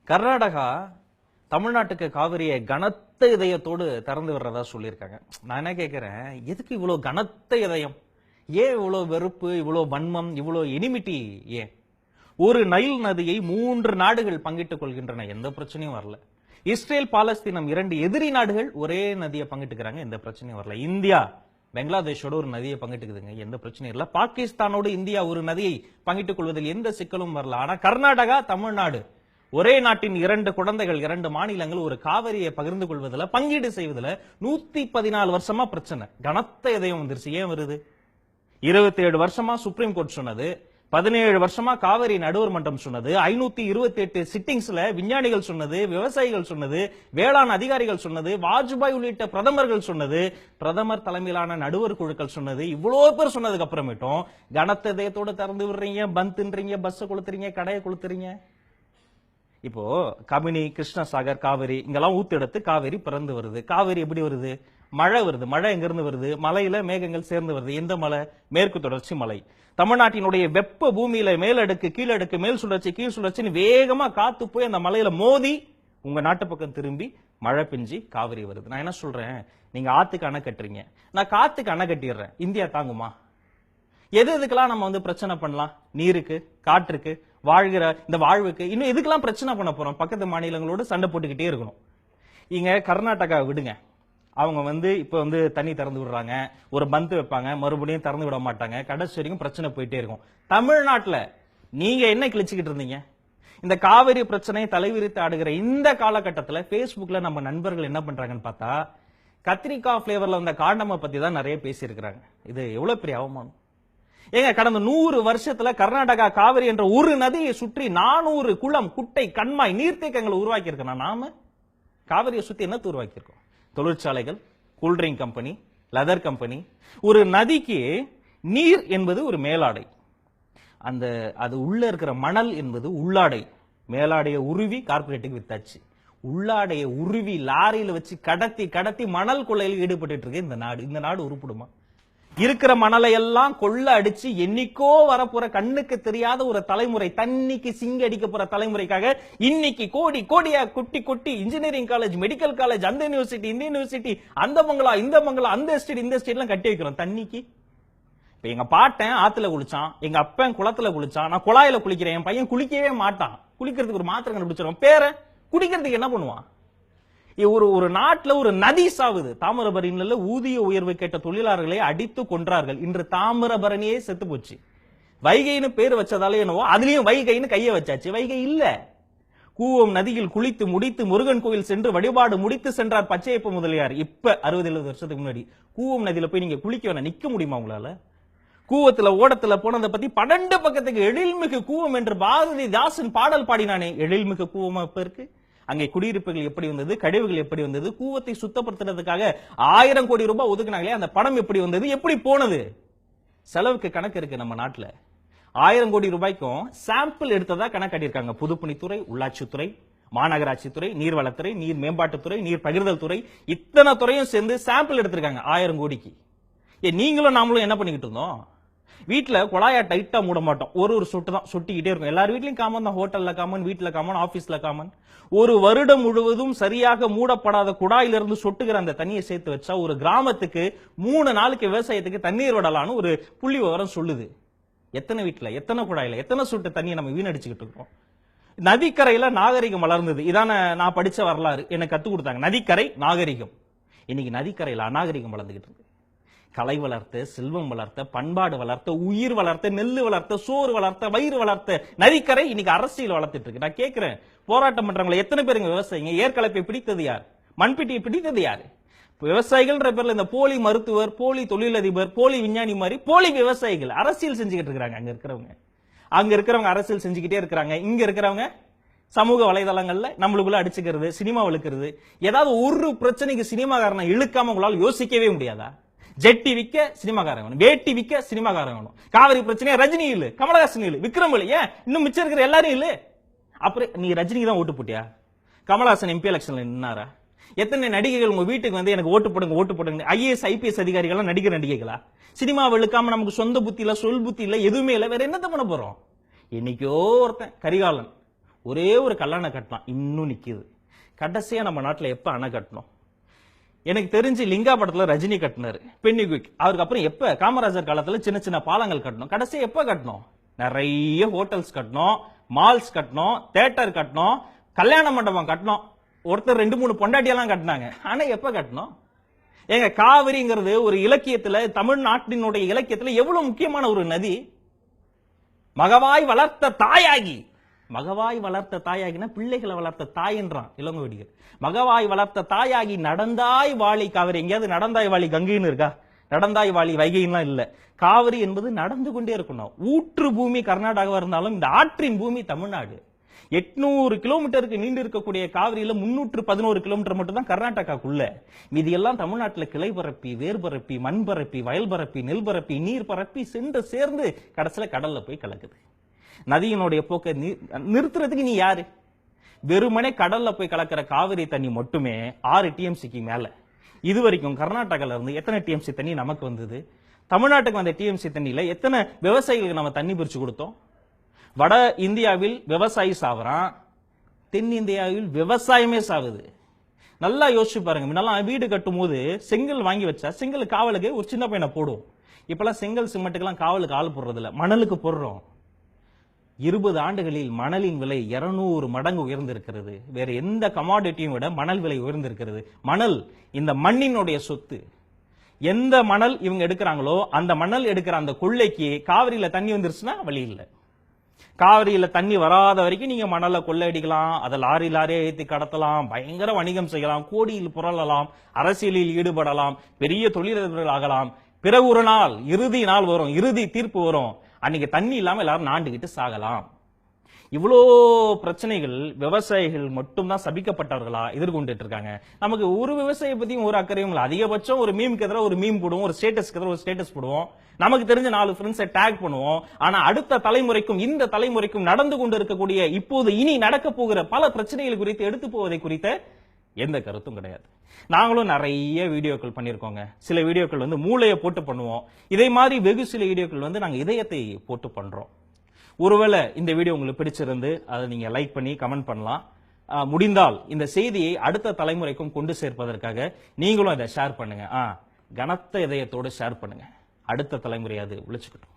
கர்நாடகா தமிழ்நாட்டுக்கு காவிரியை கனத்த இதயத்தோடு திறந்து விடுறதா சொல்லியிருக்காங்க. நான் என்ன கேட்கிறேன், எதுக்கு இவ்வளவு கனத்த இதயம்? ஏன் இவ்வளவு வெறுப்பு, இவ்வளவு வன்மம், இவ்வளவு எனிமிட்டி? ஏன் ஒரு நைல் நதியை 3 நாடுகள் பங்கிட்டுக் கொள்கின்றன, எந்த பிரச்சனையும் வரல. இஸ்ரேல் பாலஸ்தீனம் 2 எதிரி நாடுகள் ஒரே நதியை பங்கிட்டுக்கிறாங்க, எந்த பிரச்சனையும் வரல. இந்தியா பங்களாதேஷோட ஒரு நதியை பங்கிட்டுக்குதுங்க, எந்த பிரச்சனையும் இல்ல. பாகிஸ்தானோடு இந்தியா ஒரு நதியை பங்கிட்டுக் கொள்வதில் எந்த சிக்கலும் வரல. ஆனா கர்நாடகா, தமிழ்நாடு ஒரே நாட்டின் 2 குழந்தைகள், 2 மாநிலங்கள் ஒரு காவிரியை பகிர்ந்து கொள்வதில், பங்கீடு செய்வதில் 114 வருஷமா பிரச்சனை. கனத்த இதயம் வந்துருச்சு. ஏன் வருது? 27 வருஷமா சுப்ரீம் கோர்ட் சொன்னது, 17 வருஷமா காவிரி நடுவர் மன்றம் சொன்னது, 528 சிட்டிங்ஸ்ல விஞ்ஞானிகள் சொன்னது, விவசாயிகள் சொன்னது, வேளாண் அதிகாரிகள் சொன்னது, வாஜ்பாய் உள்ளிட்ட பிரதமர்கள் சொன்னது, பிரதமர் தலைமையிலான நடுவர் குழுக்கள் சொன்னது, இவ்வளவு பேர் சொன்னதுக்கு அப்புறமேட்டும் கனத்த இதயத்தோட திறந்து விடுறீங்க, பந்துன்றீங்க, பஸ் கொளுத்துறீங்க, கடையை கொளுத்துறீங்க. இப்போ கபினி, கிருஷ்ணசாகர், காவிரி இங்கெல்லாம் ஊத்தெடுத்து காவிரி பிறந்து வருது. காவிரி எப்படி வருது? மழை வருது. மழை எங்க இருந்து வருது? மலையில மேகங்கள் சேர்ந்து வருது. எந்த மலை? மேற்கு தொடர்ச்சி மலை. தமிழ்நாட்டினுடைய வெப்ப பூமியில மேலடுக்கு, கீழடுக்கு, மேல் சுழற்சி, கீழ் சுழற்சின்னு வேகமா காத்து போய் அந்த மலையில மோதி உங்க நாட்டு பக்கம் திரும்பி மழை பெஞ்சி காவிரி வருது. நான் என்ன சொல்றேன், நீங்க ஆத்துக்கு அணை கட்டுறீங்க, நான் காத்துக்கு அணை கட்டிடுறேன். இந்தியா தாங்குமா? எதுக்கெல்லாம் நம்ம பிரச்சனை பண்ணலாம்? நீருக்கு, காற்றுக்கு, வாழ்கிற இந்த வாழ்வுக்கு இன்னும் எதுக்கெல்லாம் பிரச்சனை பண்ண போறோம்? பக்கத்து மாநிலங்களோடு சண்டை போட்டுக்கிட்டே இருக்கணும். இங்க கர்நாடகா விடுங்க, அவங்க இப்ப தண்ணி திறந்து விடுறாங்க, ஒரு பந்து வைப்பாங்க, மறுபடியும் திறந்து விட மாட்டாங்க, கடைசி வரைக்கும் பிரச்சனை போயிட்டே இருக்கும். தமிழ்நாட்டுல நீங்க என்ன கிழிச்சுக்கிட்டு இருந்தீங்க? இந்த காவிரி பிரச்சனையை தலைவிரித்து ஆடுகிற இந்த காலகட்டத்தில் பேஸ்புக்ல நம்ம நண்பர்கள் என்ன பண்றாங்கன்னு பார்த்தா, கத்திரிக்காய் பிளேவர்ல வந்த காண்டமை பத்தி தான் நிறைய பேசி இருக்கிறாங்க. இது எவ்வளவு பெரிய அவமானம் ஏங்க! கடந்த 100 வருஷத்துல கர்நாடகா காவிரி என்ற ஒரு நதியை சுற்றி 400 குளம், குட்டை, கண்மாய், நீர்த்தேக்கங்களை உருவாக்கி இருக்கோம். நாம காவிரியை சுத்தி என்ன உருவாக்கி இருக்கோம்? தொழிற்சாலைகள், கூல்ட்ரிங்க் கம்பெனி, லெதர் கம்பெனி. ஒரு நதிக்கு நீர் என்பது ஒரு மேலாடை, அது உள்ள இருக்கிற மணல் என்பது உள்ளாடை. மேலாடைய உருவி கார்பரேட்டுக்கு வித்தாச்சு, உள்ளாடைய உருவி லாரியில வச்சு கடத்தி கடத்தி மணல் கொள்ளையில் ஈடுபட்டு இருக்கு இந்த நாடு. இந்த நாடு உருப்படுமா? இருக்கிற மணலை எல்லாம் கொள்ள அடிச்சு என்னைக்கோ வரப்போற கண்ணுக்கு தெரியாத ஒரு தலைமுறை, தண்ணிக்கு சிங்க அடிக்க போற தலைமுறைக்காக இன்னைக்கு கோடி கோடியா கொட்டி கொட்டி இன்ஜினியரிங் காலேஜ், மெடிக்கல் காலேஜ், அந்த யூனிவர்சிட்டி, இந்த யூனிவர்சிட்டி, அந்த பங்களா, இந்த பங்களா, அந்த எஸ்டேட், இந்த எஸ்டேட் எல்லாம் கட்டி வைக்கிறோம் தண்ணிக்கு. இப்ப எங்க பாட்டன் ஆத்துல குளிச்சான், எங்க அப்பன் குளத்துல குளிச்சான், நான் குழாயில குளிக்கிறேன். என் பையன் குளிக்கவே மாட்டான், குளிக்கிறதுக்கு ஒரு மாத்திரை கண்டுபிடிச்சிருவோம். பேர குடிக்கிறதுக்கு என்ன பண்ணுவான்? ஒரு நாட்டில் ஒரு நதி சாவுது. தாமிரபரணியில ஊதிய உயர்வு கேட்ட தொழிலாளர்களை அடித்து கொன்றார்கள். இன்று தாமிரபரணியே செத்து போச்சு. வைகைன்னு பேர் வச்சதாலே என்னவோ அதுலயும் வைகைன்னு கைய வச்சாச்சு. வைகை இல்ல. கூவம் நதியில் குளித்து முடித்து முருகன் கோயில் சென்று வழிபாடு முடித்து சென்றார் பச்சையப்ப முதலியார். இப்ப 60-70 வருஷத்துக்கு முன்னாடி கூவம் நதியில போய் நீங்க குளிக்க வேணா, நிக்க முடியுமா உங்களால? கூவத்துல ஓடத்துல போனதை பத்தி 12 பக்கத்துக்கு எழில்மிகு கூவம் என்று பாரதிதாசன் பாடல் பாடினானே, எழில்மிகு கூவமா இப்ப இருக்கு? அங்கே குடியிருப்புகள் எப்படி வந்தது, கழிவுகள் எப்படி வந்தது, கூவத்தை சுத்தப்படுத்துறதுக்காக 1000 கோடி ரூபாய் ஒதுக்குனாங்களே, அந்த பணம் எப்படி வந்தது, எப்படி போனது? செலவுக்கு கணக்கு இருக்கு நம்ம நாட்டுல. 1000 கோடி ரூபாய்க்கும் சாம்பிள் எடுத்ததா கணக்கு காட்டியிருக்காங்க. பொதுப்பணித்துறை, உள்ளாட்சித்துறை, மாநகராட்சித்துறை, நீர்வளத்துறை, நீர் மேம்பாட்டுத்துறை, நீர் பகிர்தல் துறை, இத்தனை துறையும் சேர்ந்து சாம்பிள் எடுத்திருக்காங்க 1000 கோடிக்கு. நீங்களும் நாமளும் என்ன பண்ணிக்கிட்டு இருந்தோம்? வீட்டுல குழாயா டைட்டா மூட மாட்டோம், ஒரு சொட்டு தான் சொட்டிக்கிட்டே இருக்கும். எல்லாரும் வீட்லயும் காமன் தான், ஹோட்டல்ல காமன், வீட்டுல காமன், ஆபீஸ்ல காமன். ஒரு வருடம் முழுவதும் சரியாக மூடப்படாத குழாயிலிருந்து சொட்டுகிற அந்த தண்ணியை சேர்த்து வச்சா ஒரு கிராமத்துக்கு 3 நாளுக்கு விவசாயத்துக்கு தண்ணீர் விடலான்னு ஒரு புள்ளி விவரம் சொல்லுது. எத்தனை வீட்டுல, எத்தனை குழாயில, எத்தனை சொட்டு தண்ணியை நம்ம வீணடிச்சுக்கிட்டு இருக்கோம்? நதிக்கரையில நாகரிகம் வளர்ந்தது. இதான நான் படிச்ச வரலாறு, எனக்கு கத்து கொடுத்தாங்க. நதிக்கரை நாகரிகம். இன்னைக்கு நதிக்கரையில அநாகரிகம் வளர்ந்துகிட்டு இருக்கு. கலை வளர்த்த, செல்வம் வளர்த்த, பண்பாடு வளர்த்த, உயிர் வளர்த்த, நெல்லு வளர்த்த, சோறு வளர்த்த, வயிறு வளர்த்த நதிக்கரை இன்னைக்கு அரசியல் வளர்த்துட்டு இருக்கு. நான் கேட்கிறேன், போராட்டம் பண்றவங்களை எத்தனை பேருங்க விவசாயிங்க? ஏற்கலப்பை பிடித்தது யார்? மண்பிட்டியை பிடித்தது யாரு? விவசாயிகள்ன்ற பேர்ல இந்த போலி மருத்துவர், போலி தொழிலதிபர், போலி விஞ்ஞானி மாதிரி போலி விவசாயிகள் அரசியல் செஞ்சுக்கிட்டு இருக்காங்க. அங்க இருக்கிறவங்க அரசியல் செஞ்சுக்கிட்டே இருக்கிறாங்க. இங்க இருக்கிறவங்க சமூக வலைதளங்கள்ல நம்மளுக்குள்ள அடிச்சுக்கிறது, சினிமா இழுக்கிறது. ஏதாவது ஒரு பிரச்சனைக்கு சினிமாக்காரனை இழுக்காம உங்களால் யோசிக்கவே முடியாதா? ஜெட்டி விக்க சினிமாக்காரன் வேணும், வேட்டி விக்க சினிமாக்காரன் வேணும். காவிரி பிரச்சனை ரஜினி இல்ல, கமலஹாசன் இல்ல, விக்ரம் இல்ல, ஏன் இன்னும் மிச்சம் இருக்கிற எல்லாரும் இல்ல? அப்புறம் நீ ரஜினிக்கு தான் ஓட்டு போட்டியா? கமலஹாசன் எம்பி எலெக்ஷன்ல நின்னாரா? எத்தனை நடிகைகள் உங்க வீட்டுக்கு எனக்கு ஓட்டு போடுங்க, ஓட்டு போடுங்க? ஐஏஎஸ் ஐபிஎஸ் அதிகாரிகள் நடிகர் நடிகைகளா? சினிமா வெளுக்காம நமக்கு சொந்த புத்தி இல்ல, சொல் புத்தி இல்ல, எதுவுமே இல்ல, வேற என்னத்த பண்ண போறோம்? என்னைக்கோ ஒருத்தன் கரிகாலன் ஒரே ஒரு கல்லணை கட்டலாம், இன்னும் நிக்குது. கடைசியா நம்ம நாட்டுல எப்ப அணை கட்டணும்? எனக்கு தெரிஞ்சு லிங்கா படத்துல ரஜினி கட்டினாரு பென்னிகுயிக். அவருக்கு அப்புறம் எப்ப காமராஜர் காலத்துல சின்ன சின்ன பாலங்கள் கட்டணும். கடைசியா எப்ப கட்டணும்? நிறைய ஹோட்டல்ஸ் கட்டணும், மால்ஸ் கட்டணும், தியேட்டர் கட்டணும், கல்யாண மண்டபம் கட்டணும். ஒருத்தர் 2-3 பொண்டாட்டியெல்லாம் கட்டினாங்க. ஆனா எப்ப கட்டணும்? ஏங்க, காவிரிங்கிறது ஒரு இலக்கியத்துல, தமிழ்நாட்டினுடைய இலக்கியத்துல எவ்வளவு முக்கியமான ஒரு நதி. மகவாய் வளர்த்த தாயாகி, மகவாய் வளர்த்த தாயாகினா பிள்ளைகளை வளர்த்த தாயன்றான் இளங்கோவடிகள். மகவாய் வளர்த்த தாயாகி நடந்தாய் வாழி காவிரி. எங்கேயாவது நடந்தாய் வாழி கங்கைன்னு இருக்கா? நடந்தாய் வாழி வைகைலாம் இல்ல. காவிரி என்பது நடந்து கொண்டே இருக்கணும். ஊற்று பூமி கர்நாடகாவா இருந்தாலும் இந்த ஆற்றின் பூமி தமிழ்நாடு. 800 கிலோமீட்டருக்கு நீண்டு இருக்கக்கூடிய காவிரியில 311 கிலோமீட்டர் மட்டும் தான் கர்நாடகாக்குள்ள. மீதி எல்லாம் தமிழ்நாட்டுல கிளை பரப்பி, வேர் பரப்பி, மண் பரப்பி, வயல் பரப்பி, நெல் பரப்பி, நீர் பரப்பி சென்று சேர்ந்து கடைசியில கடல்ல போய் கலக்குது. நதியினுடைய போக்கை நிறுத்துறதுக்கு நீ யாரு? வெறுமனே கடல்ல போய் கலக்கிற காவிரி தண்ணி மட்டுமே 6 டிஎம்சிக்கு மேல. இது வரைக்கும் கர்நாடகால இருந்து எத்தனை டிஎம்சி தண்ணி நமக்கு வந்தது? தமிழ்நாட்டுக்கு வந்த டிஎம்சி தண்ணியில எத்தனை விவசாயிகளுக்கு நம்ம தண்ணி பிரிச்சு கொடுத்தோம்? வட இந்தியாவில் விவசாயி சாவறான், தென் இந்தியாவில் விவசாயமே சாவுது. நல்லா யோசிச்சு பாருங்க. முன்னெல்லாம் வீடு கட்டும் போது செங்கல் வாங்கி வச்சா செங்கல் காவலுக்கு ஒரு சின்ன பையனை போடும். இப்பெல்லாம் செங்கல் சிமெண்ட்டுக்கெல்லாம் காவலுக்கு ஆள் போடுறது இல்ல, மணலுக்கு போடுறோம். 20 ஆண்டுகளில் மணலின் விலை 200 மடங்கு உயர்ந்திருக்கிறது. வேற எந்த கமாடிட்டியும் விட மணல் விலை உயர்ந்திருக்கிறது. மணல் இந்த மண்ணினுடைய சொத்து. எந்த மணல் இவங்க எடுக்கிறாங்களோ அந்த மணல் எடுக்கிற அந்த கொள்ளைக்கு காவிரியில தண்ணி வந்துருச்சுன்னா வழி இல்லை. காவிரியில தண்ணி வராத வரைக்கும் நீங்க மணலை கொள்ளையடிக்கலாம், அதை லாரியா ஏற்றி கடத்தலாம், பயங்கர வணிகம் செய்யலாம், கோடியில் புரளலாம், அரசியலில் ஈடுபடலாம், பெரிய தொழிலதிபர்கள் ஆகலாம். பிறகு ஒரு நாள் இறுதி நாள் வரும், இறுதி தீர்ப்பு வரும். அன்னைக்கு தண்ணி இல்லாம எல்லாரும் நாண்டுகிட்டு சாகலாம். இவ்வளோ பிரச்சனைகள் விவசாயிகள் மட்டும்தான் சபிக்கப்பட்டவர்களா எதிர்கொண்டுட்டு இருக்காங்க. நமக்கு ஒரு விவசாயியை பத்தியும் ஒரு அக்கறையும் இல்லை. அதிகபட்சம் ஒரு மீமுக்கு எதிராக ஒரு மீம் போடுவோம், ஒரு ஸ்டேட்டஸ்க்கு எதிராக ஒரு ஸ்டேட்டஸ் போடுவோம், நமக்கு தெரிஞ்ச 4 ஃப்ரெண்ட்ஸை டேக் பண்ணுவோம். ஆனா அடுத்த தலைமுறைக்கும் இந்த தலைமுறைக்கும் நடந்து கொண்டு இருக்கக்கூடிய இப்போது இனி நடக்க போகிற பல பிரச்சனைகள் குறித்து எடுத்து போவதை குறித்த எந்த கருத்தும் கிடையாது. நாங்களும் நிறைய வீடியோக்கள் பண்ணிருக்கோங்க. சில வீடியோக்கள் வந்து மூளையை போட்டு பண்ணுவோம். இதே மாதிரி வெகு சில வீடியோக்கள் வந்து நாங்க இதயத்தை போட்டு பண்றோம். ஒருவேளை இந்த வீடியோ உங்களுக்கு பிடிச்சிருந்து அதை நீங்க லைக் பண்ணி கமெண்ட் பண்ணலாம். முடிந்தால் இந்த செய்தியை அடுத்த தலைமுறைக்கும் கொண்டு சேர்ப்பதற்காக நீங்களும் அதை ஷேர் பண்ணுங்க. கனத்த இதயத்தோடு ஷேர் பண்ணுங்க. அடுத்த தலைமுறை அது உழைச்சுக்கிட்டோம்.